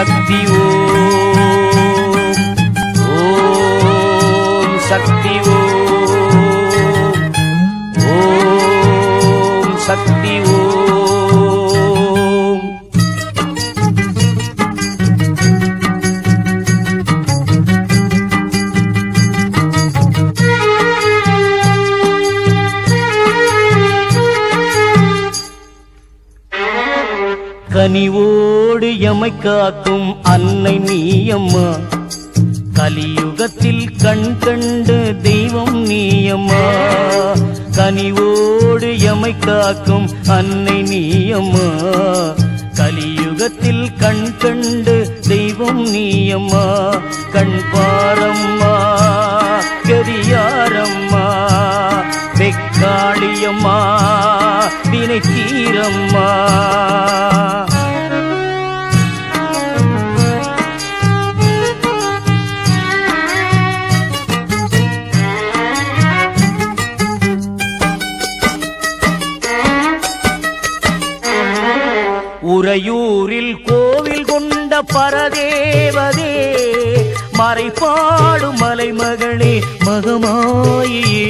சக்தி ஓம், ஓம் சக்தி ஓம், ஓம் சக்தி ஓம். கனிவோடு எமை காக்கும் அன்னை நீயம்மா, கலியுகத்தில் கண் கண்டு தெய்வம் நீயம்மா. கனிவோடு எமை காக்கும் அன்னை நீயம்மா, கலியுகத்தில் கண் கண்டு தெய்வம் நீயம்மா. கண் பாரம்மா கரியாரம்மா, வெக்காளியம்மா வினை தீரம்மா. உறையூரில் கோவில் கொண்ட பரதேவதே, மறைபாடும் மலைமகளே மகமாயே.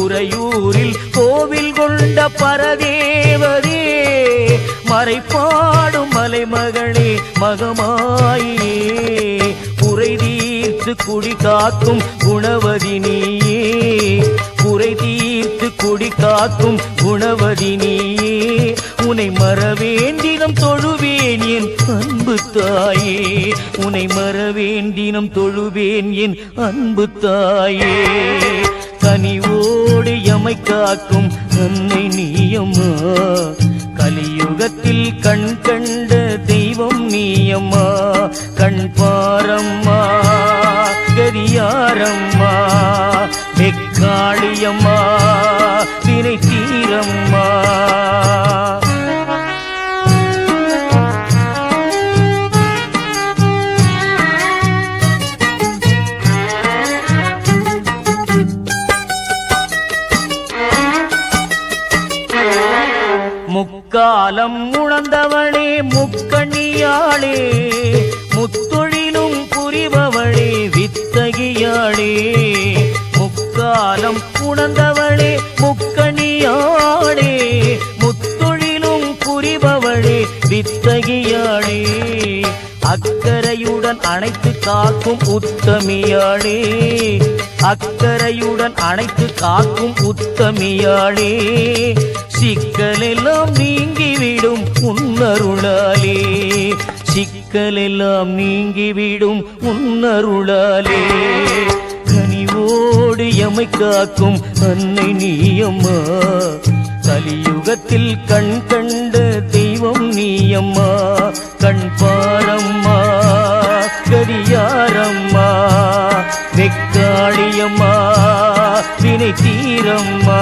உறையூரில் கோவில் கொண்ட பரதேவதே, மறைபாடும் மலைமகளே மகமாயே. குறை தீர்த்து குடி காக்கும் குணவதி நீயே, குறை தீர்த்து குடி காக்கும் குணவதி நீயே. உனை மறவேண்டினம் தொழுவேன் என் அன்பு தாயே, உனை மறவேண்டினம் தொழுவேன் என் அன்பு தாயே. கனிவோடு எமை காக்கும் அன்னை நீயம்மா, கலியுகத்தில் கண் கண்ட தெய்வம் நீயம்மா. கண் பாரம்மா கரியாரம்மா, வெக்காளியம்மா வினை தீரம்மா. முக்காலம் உணர்ந்தவளே முக்கண்ணியாளே, முத்தொழிலும் புரிபவளே வித்தகியாளே. முக்காலம் உணர்ந்தவளே முக்கண்ணியாளே, முத்தொழிலும் புரிபவளே வித்தகியாளே. அக்கரையுடன் அணைத்து காக்கும் உத்தமியாளே, அக்கரையுடன் அணைத்து காக்கும் உத்தமியாளே. சிக்கலெல்லாம் நீங்கிவிடும் உன்னருளாலே, சிக்கலெல்லாம் நீங்கிவிடும் உன்னருளாலே. கனிவோடு எமை காக்கும் அன்னை நீயம்மா, கலியுகத்தில் கண் கண்ட தெய்வம் நீயம்மா. கண் பாரம்மா கரியாரம்மா, வெக்காளியம்மா வினை தீரம்மா.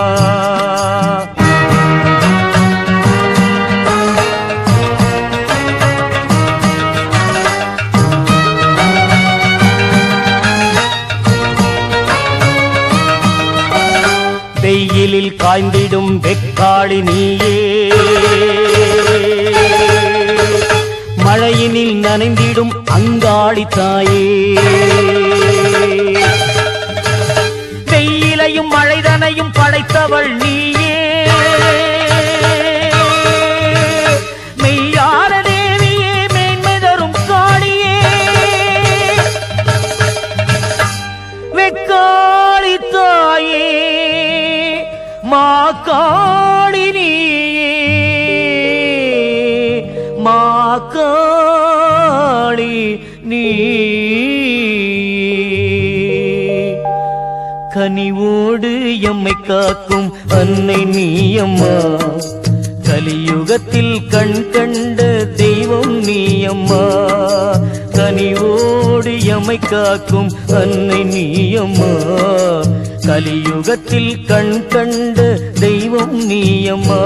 வெயிலில் காய்ந்திடும் வெக்காளி நீயே, மழையினில் நனைந்திடும் அங்காளி தாயே. வெயிலையும் மழைதனையும் படைத்தவள் நீயே, மெய்யான தேவியே மேன்மை தரும் காளியே. வெக்காளி தாயே மா காளி நீயே, மா காளி நீயே. கனிவோடு எம்மை காக்கும் அன்னை நீயம்மா, கலியுகத்தில் கண் கண்ட தெய்வம் நீயம்மா. கனிவோடு எமை காக்கும் அன்னை நீயம்மா, கலியுகத்தில் கண் கண்ட தெய்வம் நீயம்மா.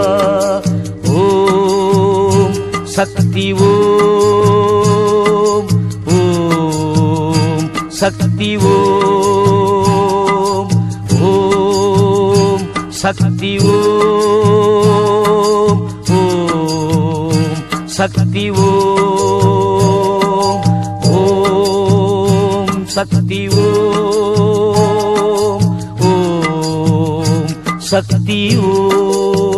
ஓம் சக்தி ஓம், ஓம் சக்தி ஓம், ஓம் சக்தி ஓம், ஓம் சக்தி ஓம். சக்தி ஓம் ஓம் சக்தி ஓம்